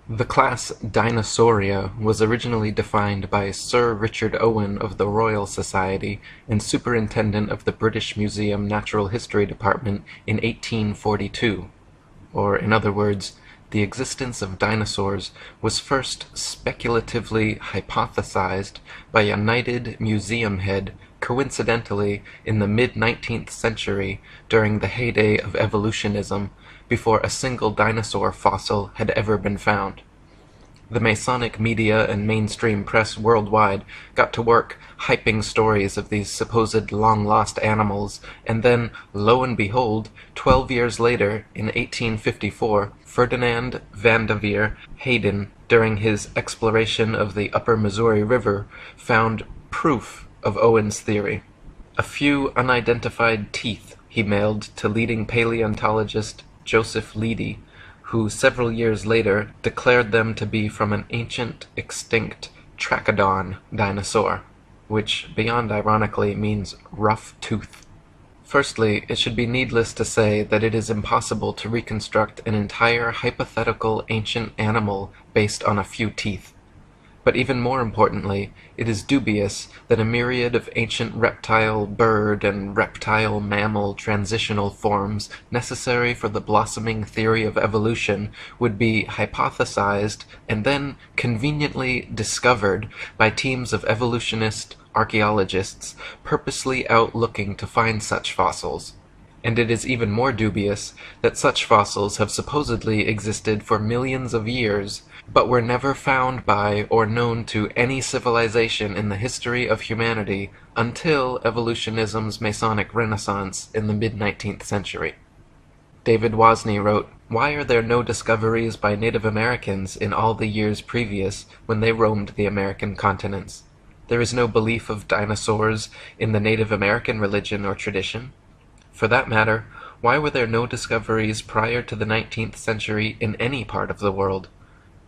The class Dinosauria was originally defined by Sir Richard Owen of the Royal Society and Superintendent of the British Museum Natural History Department in 1842, or in other words, the existence of dinosaurs was first speculatively hypothesized by a knighted museum head coincidentally in the mid-19th century during the heyday of evolutionism, before a single dinosaur fossil had ever been found. The Masonic media and mainstream press worldwide got to work hyping stories of these supposed long-lost animals, and then, lo and behold, 12 years later, in 1854, Ferdinand Vanderveer Hayden, during his exploration of the upper Missouri River, found proof of Owen's theory. A few unidentified teeth he mailed to leading paleontologist Joseph Leidy, who several years later declared them to be from an ancient, extinct Trachodon dinosaur, which, beyond ironically, means rough tooth. Firstly, it should be needless to say that it is impossible to reconstruct an entire hypothetical ancient animal based on a few teeth. But even more importantly, it is dubious that a myriad of ancient reptile, bird, and reptile mammal transitional forms necessary for the blossoming theory of evolution would be hypothesized and then conveniently discovered by teams of evolutionist archaeologists purposely out looking to find such fossils. And it is even more dubious that such fossils have supposedly existed for millions of years, but were never found by or known to any civilization in the history of humanity until evolutionism's Masonic Renaissance in the mid-19th century. David Wozni wrote, "Why are there no discoveries by Native Americans in all the years previous when they roamed the American continents? There is no belief of dinosaurs in the Native American religion or tradition. For that matter, why were there no discoveries prior to the 19th century in any part of the world?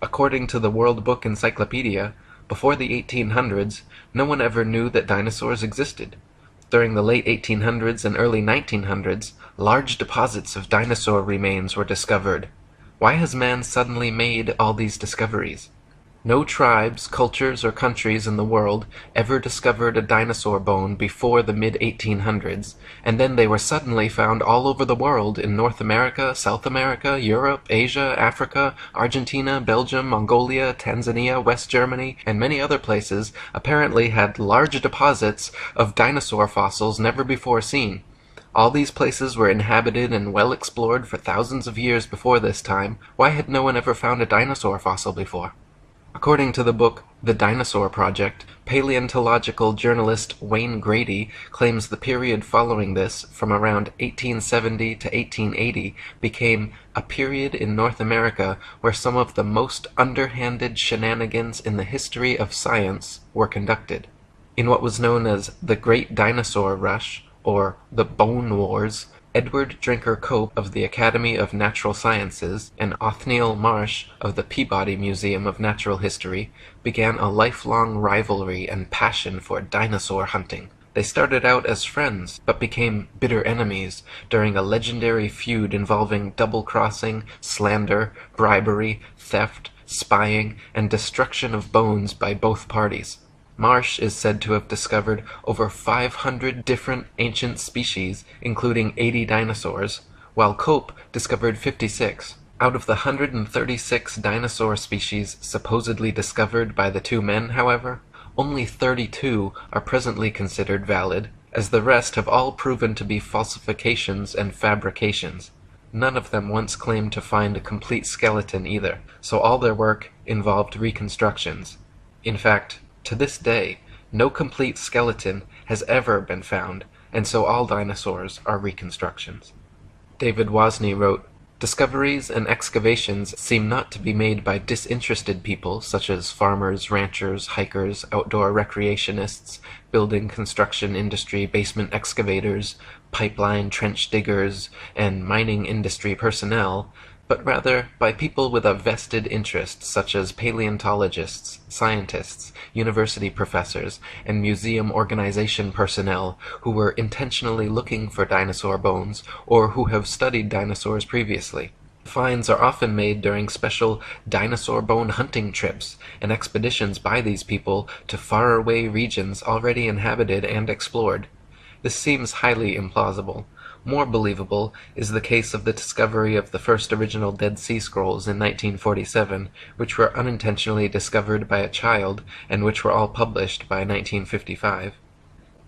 According to the World Book Encyclopedia, before the 1800s, no one ever knew that dinosaurs existed. During the late 1800s and early 1900s, large deposits of dinosaur remains were discovered. Why has man suddenly made all these discoveries? No tribes, cultures, or countries in the world ever discovered a dinosaur bone before the mid-1800s, and then they were suddenly found all over the world in North America, South America, Europe, Asia, Africa, Argentina, Belgium, Mongolia, Tanzania, West Germany, and many other places apparently had large deposits of dinosaur fossils never before seen. All these places were inhabited and well explored for thousands of years before this time. Why had no one ever found a dinosaur fossil before?" According to the book The Dinosaur Project, paleontological journalist Wayne Grady claims the period following this, from around 1870 to 1880, became a period in North America where some of the most underhanded shenanigans in the history of science were conducted. In what was known as the Great Dinosaur Rush, or the Bone Wars, Edward Drinker Cope of the Academy of Natural Sciences and Othniel Marsh of the Peabody Museum of Natural History began a lifelong rivalry and passion for dinosaur hunting. They started out as friends, but became bitter enemies during a legendary feud involving double-crossing, slander, bribery, theft, spying, and destruction of bones by both parties. Marsh is said to have discovered over 500 different ancient species, including 80 dinosaurs, while Cope discovered 56. Out of the 136 dinosaur species supposedly discovered by the two men, however, only 32 are presently considered valid, as the rest have all proven to be falsifications and fabrications. None of them once claimed to find a complete skeleton either, so all their work involved reconstructions. In fact, to this day, no complete skeleton has ever been found, and so all dinosaurs are reconstructions. David Wozni wrote, "Discoveries and excavations seem not to be made by disinterested people such as farmers, ranchers, hikers, outdoor recreationists, building construction industry basement excavators, pipeline trench diggers, and mining industry personnel, but rather by people with a vested interest such as paleontologists, scientists, university professors, and museum organization personnel who were intentionally looking for dinosaur bones or who have studied dinosaurs previously. Finds are often made during special dinosaur bone hunting trips and expeditions by these people to faraway regions already inhabited and explored. This seems highly implausible. More believable is the case of the discovery of the first original Dead Sea Scrolls in 1947, which were unintentionally discovered by a child and which were all published by 1955.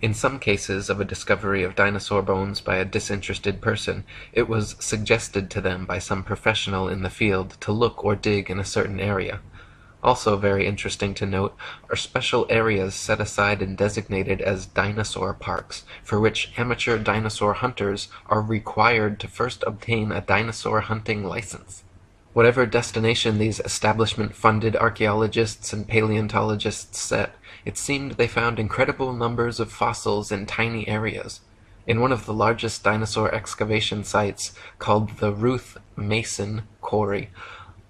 In some cases of a discovery of dinosaur bones by a disinterested person, it was suggested to them by some professional in the field to look or dig in a certain area. Also very interesting to note are special areas set aside and designated as dinosaur parks, for which amateur dinosaur hunters are required to first obtain a dinosaur hunting license. Whatever destination these establishment-funded archaeologists and paleontologists set, it seemed they found incredible numbers of fossils in tiny areas. In one of the largest dinosaur excavation sites, called the Ruth Mason Quarry,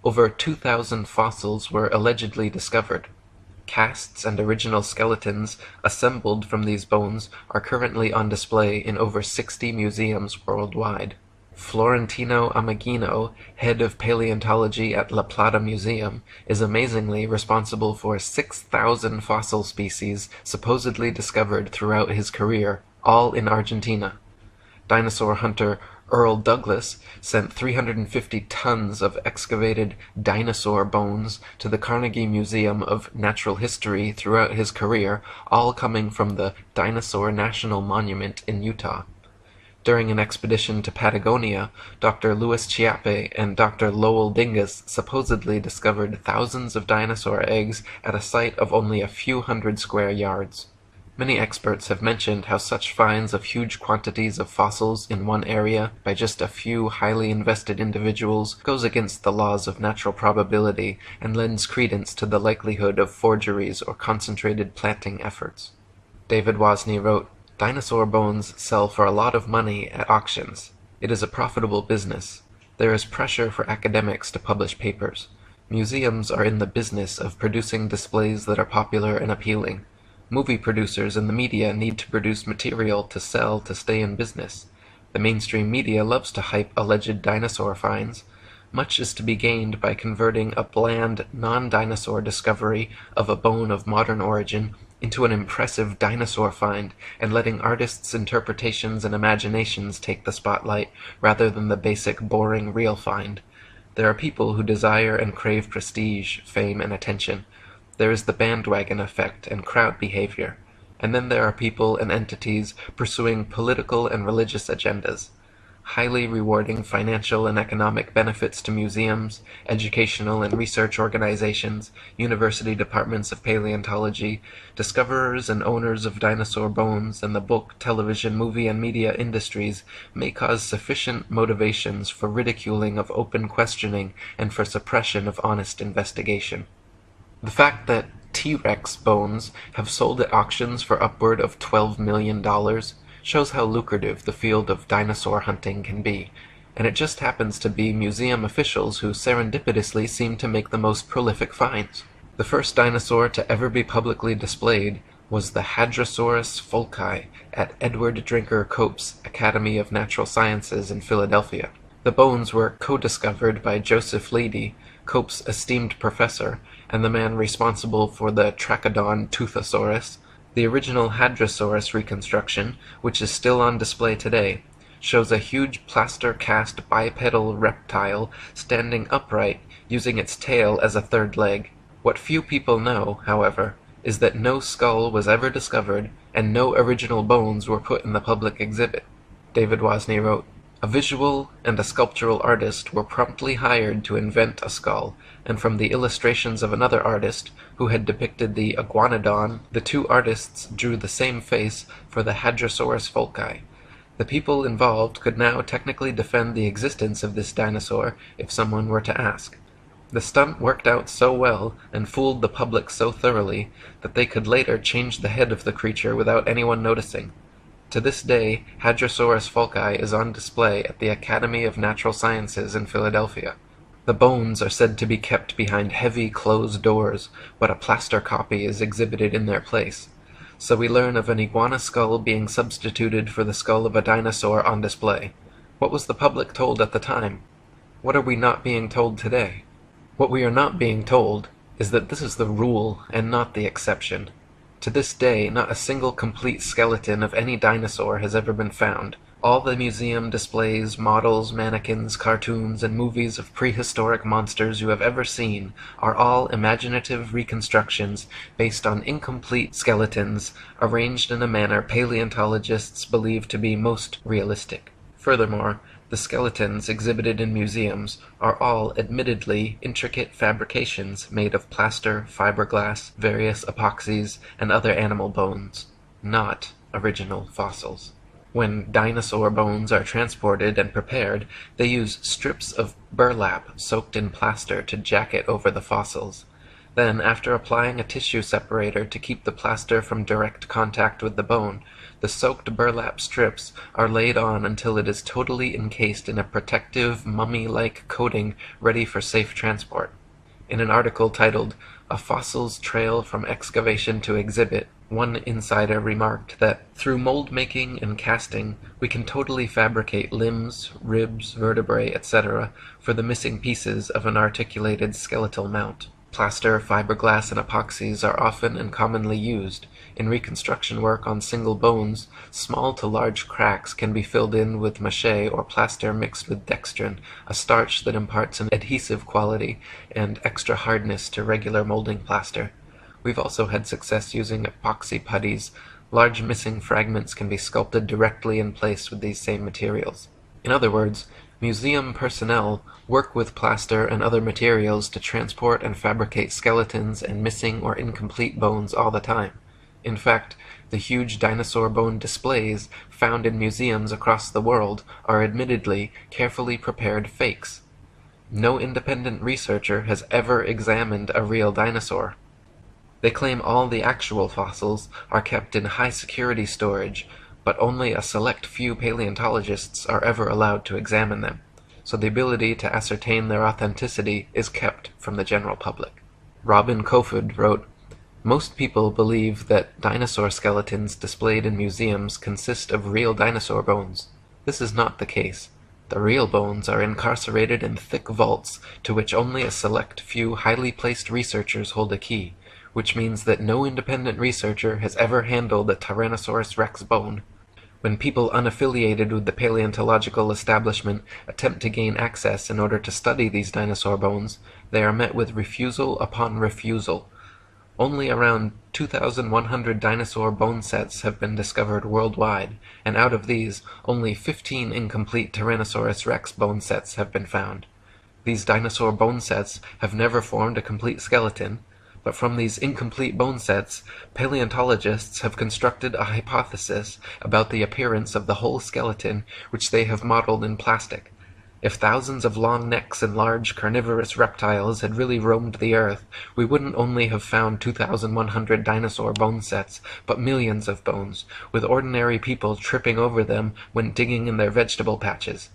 over 2,000 fossils were allegedly discovered. Casts and original skeletons assembled from these bones are currently on display in over 60 museums worldwide. Florentino Ameghino, head of paleontology at La Plata Museum, is amazingly responsible for 6,000 fossil species supposedly discovered throughout his career, all in Argentina. Dinosaur hunter Earl Douglas sent 350 tons of excavated dinosaur bones to the Carnegie Museum of Natural History throughout his career, all coming from the Dinosaur National Monument in Utah. During an expedition to Patagonia, Dr. Louis Chiappe and Dr. Lowell Dingus supposedly discovered thousands of dinosaur eggs at a site of only a few hundred square yards. Many experts have mentioned how such finds of huge quantities of fossils in one area by just a few highly invested individuals goes against the laws of natural probability and lends credence to the likelihood of forgeries or concentrated planting efforts. David Wozni wrote, "Dinosaur bones sell for a lot of money at auctions. It is a profitable business. There is pressure for academics to publish papers. Museums are in the business of producing displays that are popular and appealing. Movie producers and the media need to produce material to sell to stay in business. The mainstream media loves to hype alleged dinosaur finds. Much is to be gained by converting a bland, non-dinosaur discovery of a bone of modern origin into an impressive dinosaur find, and letting artists' interpretations and imaginations take the spotlight, rather than the basic, boring, real find. There are people who desire and crave prestige, fame, and attention. There is the bandwagon effect and crowd behavior. And then there are people and entities pursuing political and religious agendas. Highly rewarding financial and economic benefits to museums, educational and research organizations, university departments of paleontology, discoverers and owners of dinosaur bones, and the book, television, movie, and media industries may cause sufficient motivations for ridiculing of open questioning and for suppression of honest investigation. The fact that T-Rex bones have sold at auctions for upward of $12 million shows how lucrative the field of dinosaur hunting can be, and it just happens to be museum officials who serendipitously seem to make the most prolific finds. The first dinosaur to ever be publicly displayed was the Hadrosaurus folci at Edward Drinker Cope's Academy of Natural Sciences in Philadelphia. The bones were co-discovered by Joseph Leidy, Cope's esteemed professor, and the man responsible for the Trachodon Toothosaurus. The original Hadrosaurus reconstruction, which is still on display today, shows a huge plaster-cast bipedal reptile standing upright, using its tail as a third leg. What few people know, however, is that no skull was ever discovered, and no original bones were put in the public exhibit. David Wozni wrote, "A visual and a sculptural artist were promptly hired to invent a skull, and from the illustrations of another artist, who had depicted the iguanodon, the two artists drew the same face for the Hadrosaurus folci. The people involved could now technically defend the existence of this dinosaur if someone were to ask. The stunt worked out so well and fooled the public so thoroughly that they could later change the head of the creature without anyone noticing. To this day, Hadrosaurus folci is on display at the Academy of Natural Sciences in Philadelphia. The bones are said to be kept behind heavy closed doors, but a plaster copy is exhibited in their place. So we learn of an iguana skull being substituted for the skull of a dinosaur on display. What was the public told at the time? What are we not being told today? What we are not being told is that this is the rule and not the exception. To this day, not a single complete skeleton of any dinosaur has ever been found. All the museum displays, models, mannequins, cartoons, and movies of prehistoric monsters you have ever seen are all imaginative reconstructions based on incomplete skeletons arranged in a manner paleontologists believe to be most realistic. Furthermore, the skeletons exhibited in museums are all admittedly intricate fabrications made of plaster, fiberglass, various epoxies, and other animal bones, not original fossils. When dinosaur bones are transported and prepared, they use strips of burlap soaked in plaster to jacket over the fossils. Then, after applying a tissue separator to keep the plaster from direct contact with the bone, the soaked burlap strips are laid on until it is totally encased in a protective, mummy-like coating ready for safe transport. In an article titled, "A Fossil's Trail from Excavation to Exhibit," one insider remarked that, "Through mold making and casting, we can totally fabricate limbs, ribs, vertebrae, etc. for the missing pieces of an articulated skeletal mount." Plaster, fiberglass, and epoxies are often and commonly used. In reconstruction work on single bones, small to large cracks can be filled in with mache or plaster mixed with dextrin, a starch that imparts an adhesive quality and extra hardness to regular molding plaster. We've also had success using epoxy putties. Large missing fragments can be sculpted directly in place with these same materials. In other words, museum personnel work with plaster and other materials to transport and fabricate skeletons and missing or incomplete bones all the time. In fact, the huge dinosaur bone displays found in museums across the world are admittedly carefully prepared fakes. No independent researcher has ever examined a real dinosaur. They claim all the actual fossils are kept in high-security storage, but only a select few paleontologists are ever allowed to examine them, so the ability to ascertain their authenticity is kept from the general public. Robin Kofod wrote, "Most people believe that dinosaur skeletons displayed in museums consist of real dinosaur bones. This is not the case. The real bones are incarcerated in thick vaults to which only a select few highly placed researchers hold a key, which means that no independent researcher has ever handled a Tyrannosaurus rex bone. When people unaffiliated with the paleontological establishment attempt to gain access in order to study these dinosaur bones, they are met with refusal upon refusal. Only around 2,100 dinosaur bone sets have been discovered worldwide, and out of these, only 15 incomplete Tyrannosaurus rex bone sets have been found. These dinosaur bone sets have never formed a complete skeleton, but from these incomplete bone sets, paleontologists have constructed a hypothesis about the appearance of the whole skeleton which they have modeled in plastic. If thousands of long necks and large carnivorous reptiles had really roamed the earth, we wouldn't only have found 2,100 dinosaur bone sets, but millions of bones, with ordinary people tripping over them when digging in their vegetable patches."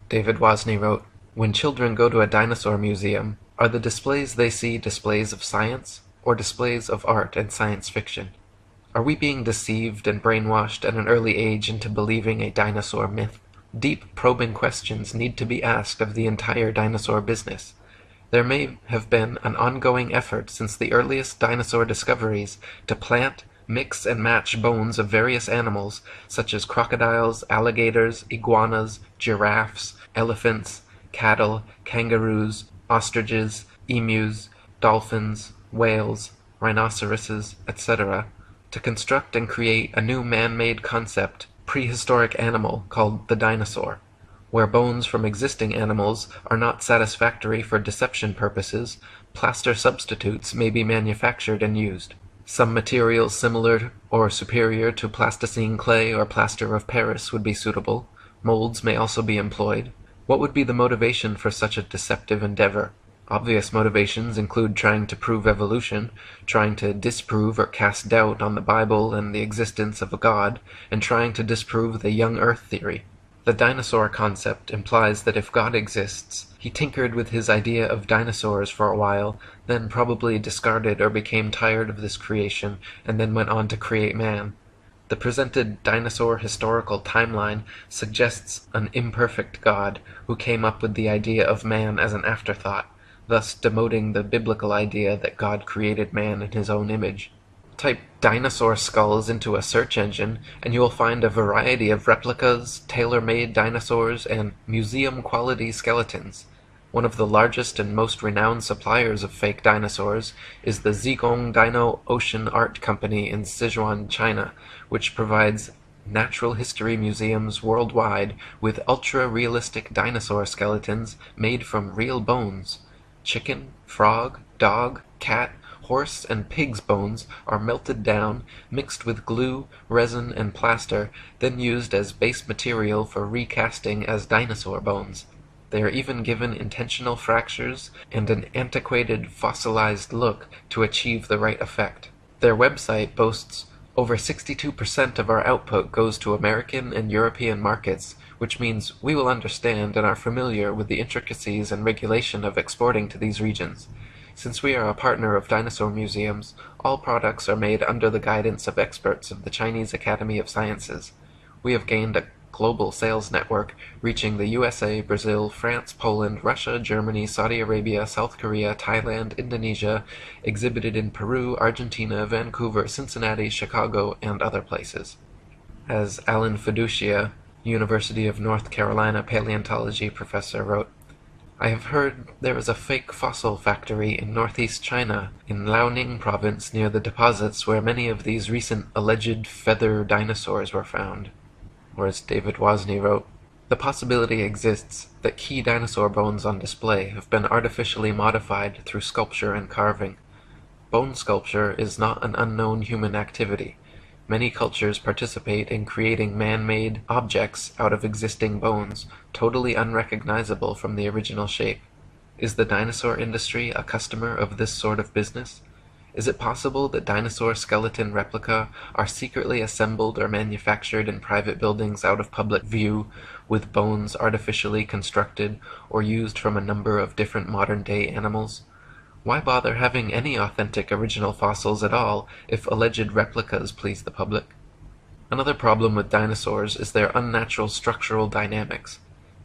David Wozni wrote, "When children go to a dinosaur museum, are the displays they see displays of science, or displays of art and science fiction? Are we being deceived and brainwashed at an early age into believing a dinosaur myth? Deep, probing questions need to be asked of the entire dinosaur business. There may have been an ongoing effort since the earliest dinosaur discoveries to plant, mix, and match bones of various animals, such as crocodiles, alligators, iguanas, giraffes, elephants, cattle, kangaroos, ostriches, emus, dolphins, whales, rhinoceroses, etc., to construct and create a new man-made concept, prehistoric animal called the dinosaur. Where bones from existing animals are not satisfactory for deception purposes, plaster substitutes may be manufactured and used. Some materials similar or superior to plasticine clay or plaster of Paris would be suitable. Molds may also be employed. What would be the motivation for such a deceptive endeavor? Obvious motivations include trying to prove evolution, trying to disprove or cast doubt on the Bible and the existence of a God, and trying to disprove the young Earth theory. The dinosaur concept implies that if God exists, he tinkered with his idea of dinosaurs for a while, then probably discarded or became tired of this creation, and then went on to create man. The presented dinosaur historical timeline suggests an imperfect God who came up with the idea of man as an afterthought, thus demoting the biblical idea that God created man in his own image. Type dinosaur skulls into a search engine, and you will find a variety of replicas, tailor-made dinosaurs, and museum-quality skeletons. One of the largest and most renowned suppliers of fake dinosaurs is the Zigong Dino Ocean Art Company in Sichuan, China, which provides natural history museums worldwide with ultra-realistic dinosaur skeletons made from real bones. Chicken, frog, dog, cat, horse, and pig's bones are melted down, mixed with glue, resin, and plaster, then used as base material for recasting as dinosaur bones. They are even given intentional fractures and an antiquated, fossilized look to achieve the right effect. Their website boasts over 62% of our output goes to American and European markets, which means we will understand and are familiar with the intricacies and regulation of exporting to these regions. Since we are a partner of dinosaur museums, all products are made under the guidance of experts of the Chinese Academy of Sciences. We have gained a global sales network reaching the USA, Brazil, France, Poland, Russia, Germany, Saudi Arabia, South Korea, Thailand, Indonesia, exhibited in Peru, Argentina, Vancouver, Cincinnati, Chicago, and other places. As Alan Fiducia, University of North Carolina paleontology professor, wrote, "I have heard there is a fake fossil factory in northeast China, in Liaoning province near the deposits where many of these recent alleged feather dinosaurs were found." Or as David Wozni wrote, "The possibility exists that key dinosaur bones on display have been artificially modified through sculpture and carving. Bone sculpture is not an unknown human activity. Many cultures participate in creating man-made objects out of existing bones, totally unrecognizable from the original shape. Is the dinosaur industry a customer of this sort of business? Is it possible that dinosaur skeleton replica are secretly assembled or manufactured in private buildings out of public view, with bones artificially constructed or used from a number of different modern-day animals? Why bother having any authentic original fossils at all if alleged replicas please the public?" Another problem with dinosaurs is their unnatural structural dynamics.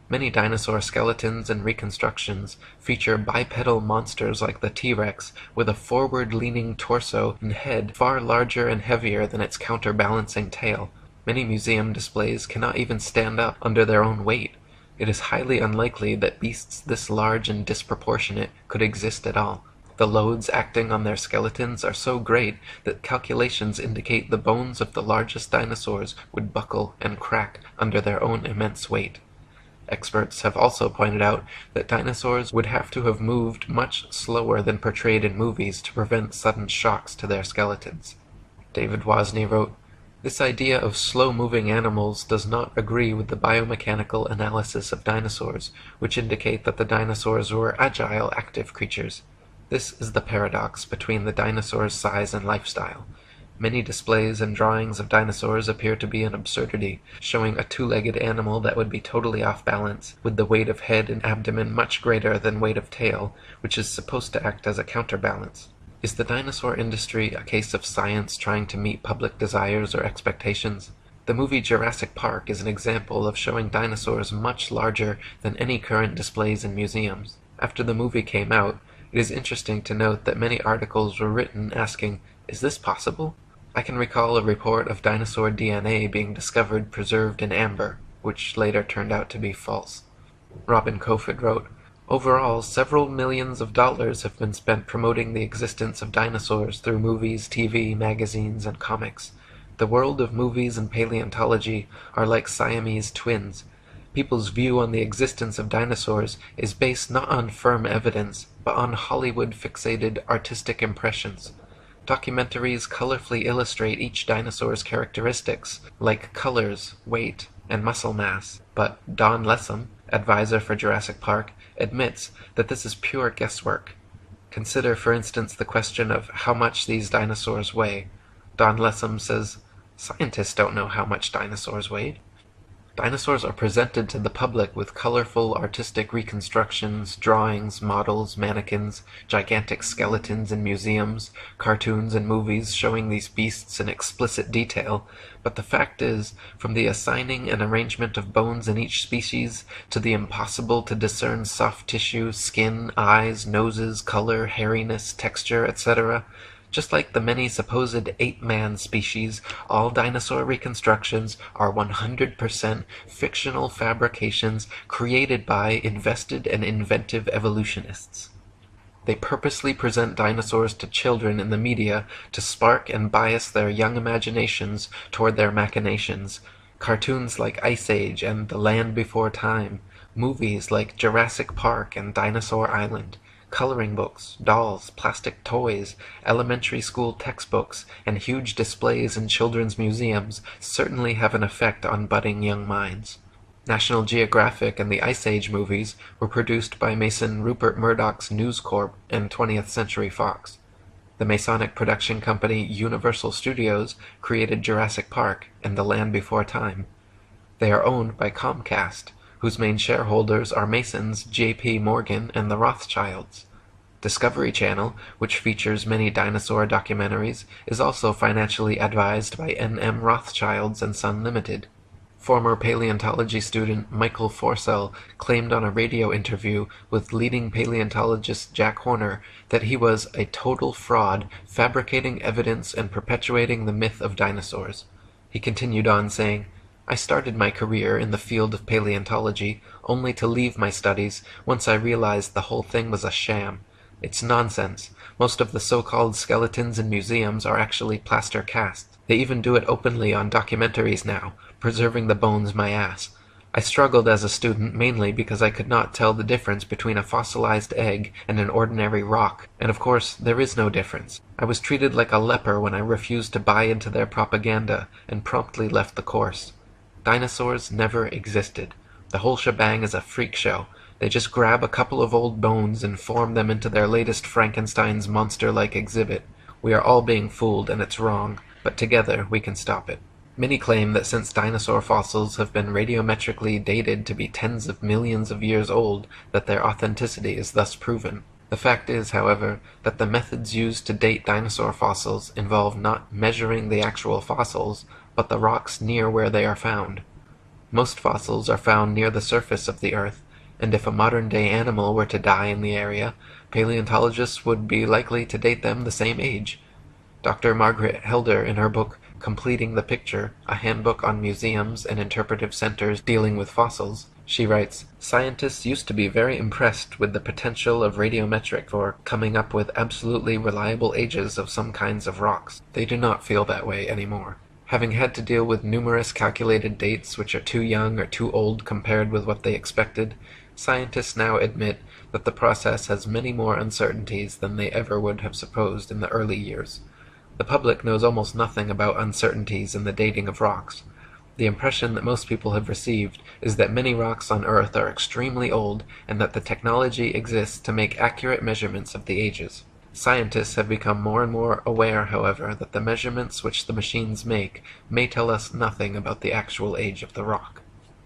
Many dinosaur skeletons and reconstructions feature bipedal monsters like the T-Rex with a forward-leaning torso and head far larger and heavier than its counterbalancing tail. Many museum displays cannot even stand up under their own weight. It is highly unlikely that beasts this large and disproportionate could exist at all. The loads acting on their skeletons are so great that calculations indicate the bones of the largest dinosaurs would buckle and crack under their own immense weight. Experts have also pointed out that dinosaurs would have to have moved much slower than portrayed in movies to prevent sudden shocks to their skeletons. David Wozni wrote, "This idea of slow-moving animals does not agree with the biomechanical analysis of dinosaurs, which indicate that the dinosaurs were agile, active creatures. This is the paradox between the dinosaur's size and lifestyle. Many displays and drawings of dinosaurs appear to be an absurdity, showing a two-legged animal that would be totally off balance, with the weight of head and abdomen much greater than weight of tail, which is supposed to act as a counterbalance. Is the dinosaur industry a case of science trying to meet public desires or expectations? The movie Jurassic Park is an example of showing dinosaurs much larger than any current displays in museums. After the movie came out, it is interesting to note that many articles were written asking, 'Is this possible?' I can recall a report of dinosaur DNA being discovered preserved in amber, which later turned out to be false." Robin Kofod wrote, "Overall, several millions of dollars have been spent promoting the existence of dinosaurs through movies, TV, magazines, and comics. The world of movies and paleontology are like Siamese twins. People's view on the existence of dinosaurs is based not on firm evidence, but on Hollywood-fixated artistic impressions. Documentaries colorfully illustrate each dinosaur's characteristics, like colors, weight, and muscle mass, but Don Lessam, advisor for Jurassic Park, admits that this is pure guesswork. Consider, for instance, the question of how much these dinosaurs weigh. Don Lessam says, 'Scientists don't know how much dinosaurs weighed.' Dinosaurs are presented to the public with colorful artistic reconstructions, drawings, models, mannequins, gigantic skeletons in museums, cartoons and movies showing these beasts in explicit detail, but the fact is, from the assigning and arrangement of bones in each species, to the impossible to discern soft tissue, skin, eyes, noses, color, hairiness, texture, etc., just like the many supposed ape-man species, all dinosaur reconstructions are 100% fictional fabrications created by invested and inventive evolutionists. They purposely present dinosaurs to children in the media to spark and bias their young imaginations toward their machinations. Cartoons like Ice Age and The Land Before Time, movies like Jurassic Park and Dinosaur Island, coloring books, dolls, plastic toys, elementary school textbooks, and huge displays in children's museums certainly have an effect on budding young minds. National Geographic and the Ice Age movies were produced by Mason Rupert Murdoch's News Corp and 20th Century Fox. The Masonic production company Universal Studios created Jurassic Park and The Land Before Time. They are owned by Comcast, whose main shareholders are Masons J.P. Morgan and the Rothschilds. Discovery Channel, which features many dinosaur documentaries, is also financially advised by N.M. Rothschilds and Son Limited. Former paleontology student Michael Forsell claimed on a radio interview with leading paleontologist Jack Horner that he was a total fraud, fabricating evidence and perpetuating the myth of dinosaurs. He continued on saying, "I started my career in the field of paleontology, only to leave my studies once I realized the whole thing was a sham. It's nonsense. Most of the so-called skeletons in museums are actually plaster casts. They even do it openly on documentaries now, preserving the bones my ass. I struggled as a student mainly because I could not tell the difference between a fossilized egg and an ordinary rock, and of course there is no difference. I was treated like a leper when I refused to buy into their propaganda and promptly left the course. Dinosaurs never existed. The whole shebang is a freak show. They just grab a couple of old bones and form them into their latest Frankenstein's monster-like exhibit. We are all being fooled, and it's wrong, but together we can stop it." Many claim that since dinosaur fossils have been radiometrically dated to be tens of millions of years old, that their authenticity is thus proven. The fact is, however, that the methods used to date dinosaur fossils involve not measuring the actual fossils, but the rocks near where they are found. Most fossils are found near the surface of the Earth, and if a modern-day animal were to die in the area, paleontologists would be likely to date them the same age. Dr. Margaret Helder, in her book Completing the Picture, a handbook on museums and interpretive centers dealing with fossils, she writes, "Scientists used to be very impressed with the potential of radiometric for coming up with absolutely reliable ages of some kinds of rocks. They do not feel that way anymore. Having had to deal with numerous calculated dates which are too young or too old compared with what they expected, scientists now admit that the process has many more uncertainties than they ever would have supposed in the early years. The public knows almost nothing about uncertainties in the dating of rocks. The impression that most people have received is that many rocks on Earth are extremely old and that the technology exists to make accurate measurements of the ages. Scientists have become more and more aware, however, that the measurements which the machines make may tell us nothing about the actual age of the rock."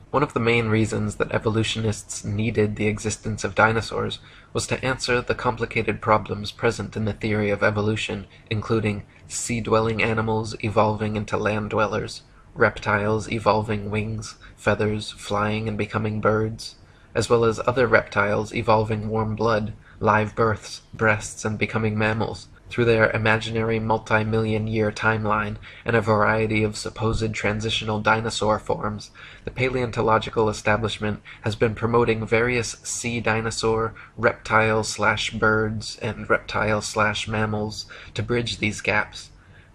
One of the main reasons that evolutionists needed the existence of dinosaurs was to answer the complicated problems present in the theory of evolution, including sea-dwelling animals evolving into land-dwellers, reptiles evolving wings, feathers, flying and becoming birds, as well as other reptiles evolving warm blood, live births, breasts, and becoming mammals, through their imaginary multi-million-year timeline and a variety of supposed transitional dinosaur forms. The paleontological establishment has been promoting various sea dinosaur, reptile/birds, and reptile/mammals to bridge these gaps.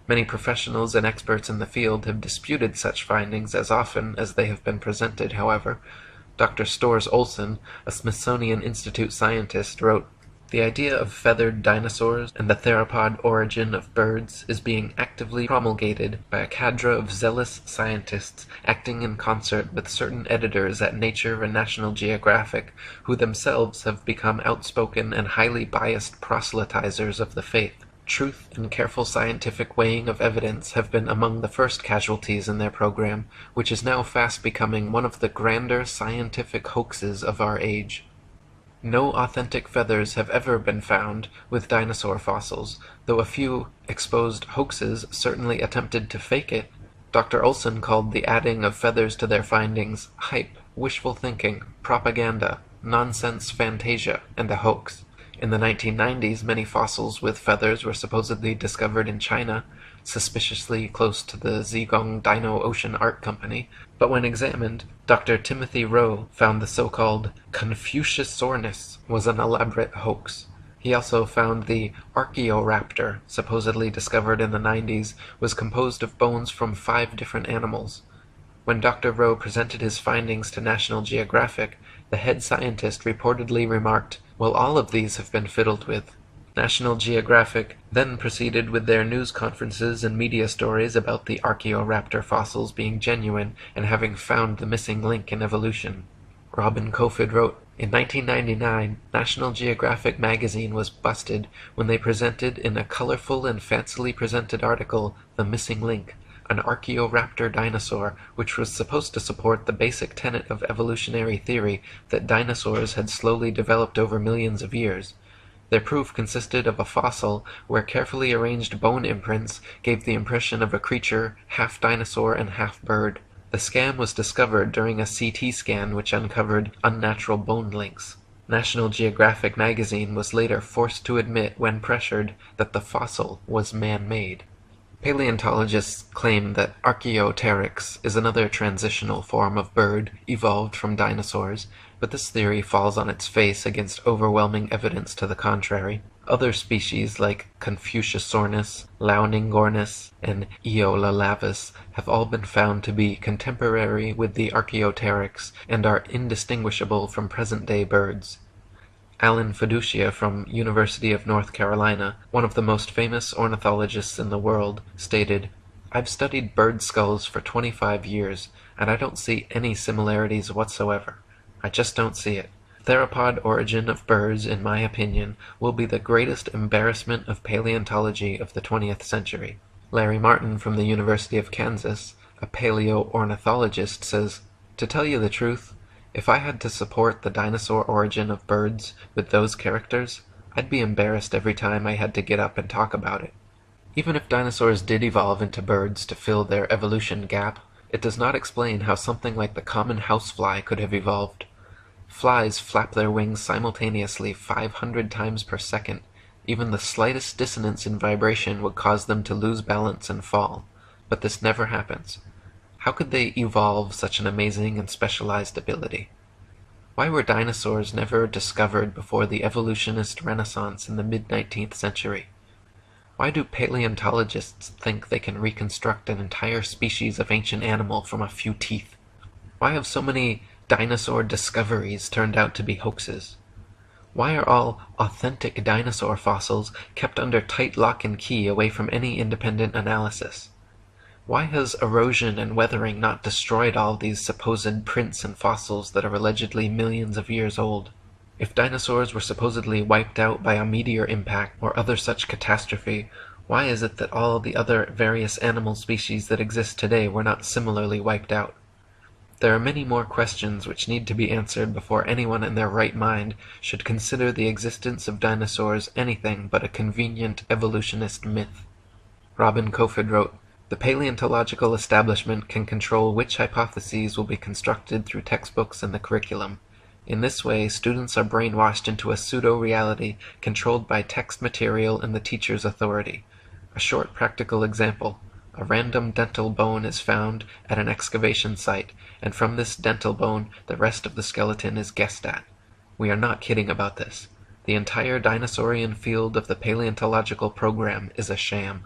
Many professionals and experts in the field have disputed such findings as often as they have been presented, however. Dr. Storrs Olson, a Smithsonian Institute scientist, wrote, "The idea of feathered dinosaurs and the theropod origin of birds is being actively promulgated by a cadre of zealous scientists acting in concert with certain editors at Nature and National Geographic, who themselves have become outspoken and highly biased proselytizers of the faith. Truth and careful scientific weighing of evidence have been among the first casualties in their program, which is now fast becoming one of the grander scientific hoaxes of our age. No authentic feathers have ever been found with dinosaur fossils, though a few exposed hoaxes certainly attempted to fake it. Dr. Olson called the adding of feathers to their findings hype, wishful thinking, propaganda, nonsense fantasia, and a hoax. In the 1990s, many fossils with feathers were supposedly discovered in China, suspiciously close to the Zhejiang Dino Ocean Art Company, but when examined, Dr. Timothy Rowe found the so-called Confuciusornis was an elaborate hoax. He also found the Archaeoraptor, supposedly discovered in the 90s, was composed of bones from 5 different animals. When Dr. Rowe presented his findings to National Geographic, the head scientist reportedly remarked, "Well, all of these have been fiddled with." National Geographic then proceeded with their news conferences and media stories about the Archaeoraptor fossils being genuine and having found the missing link in evolution. Robin Kofod wrote, "In 1999, National Geographic magazine was busted when they presented in a colorful and fancily presented article The Missing Link, an Archaeoraptor dinosaur which was supposed to support the basic tenet of evolutionary theory that dinosaurs had slowly developed over millions of years. Their proof consisted of a fossil where carefully arranged bone imprints gave the impression of a creature half dinosaur and half bird. The scam was discovered during a CT scan which uncovered unnatural bone links. National Geographic magazine was later forced to admit, when pressured, that the fossil was man-made." Paleontologists claim that Archaeopteryx is another transitional form of bird evolved from dinosaurs, but this theory falls on its face against overwhelming evidence to the contrary. Other species like Confuciusornis, Launingornis, and Eolalavis have all been found to be contemporary with the Archaeopteryx and are indistinguishable from present-day birds. Alan Fiducia from University of North Carolina, one of the most famous ornithologists in the world, stated, "I've studied bird skulls for 25 years, and I don't see any similarities whatsoever. I just don't see it. Theropod origin of birds, in my opinion, will be the greatest embarrassment of paleontology of the 20th century." Larry Martin from the University of Kansas, a paleoornithologist, says, "To tell you the truth, if I had to support the dinosaur origin of birds with those characters, I'd be embarrassed every time I had to get up and talk about it." Even if dinosaurs did evolve into birds to fill their evolution gap, it does not explain how something like the common housefly could have evolved. Flies flap their wings simultaneously 500 times per second. Even the slightest dissonance in vibration would cause them to lose balance and fall. But this never happens. How could they evolve such an amazing and specialized ability? Why were dinosaurs never discovered before the evolutionist renaissance in the mid-19th century? Why do paleontologists think they can reconstruct an entire species of ancient animal from a few teeth? Why have so many dinosaur discoveries turned out to be hoaxes? Why are all authentic dinosaur fossils kept under tight lock and key away from any independent analysis? Why has erosion and weathering not destroyed all these supposed prints and fossils that are allegedly millions of years old? If dinosaurs were supposedly wiped out by a meteor impact or other such catastrophe, why is it that all the other various animal species that exist today were not similarly wiped out? There are many more questions which need to be answered before anyone in their right mind should consider the existence of dinosaurs anything but a convenient evolutionist myth. Robin Kofod wrote, "The paleontological establishment can control which hypotheses will be constructed through textbooks and the curriculum. In this way, students are brainwashed into a pseudo-reality controlled by text material and the teacher's authority. A short practical example. A random dental bone is found at an excavation site, and from this dental bone the rest of the skeleton is guessed at. We are not kidding about this. The entire dinosaurian field of the paleontological program is a sham."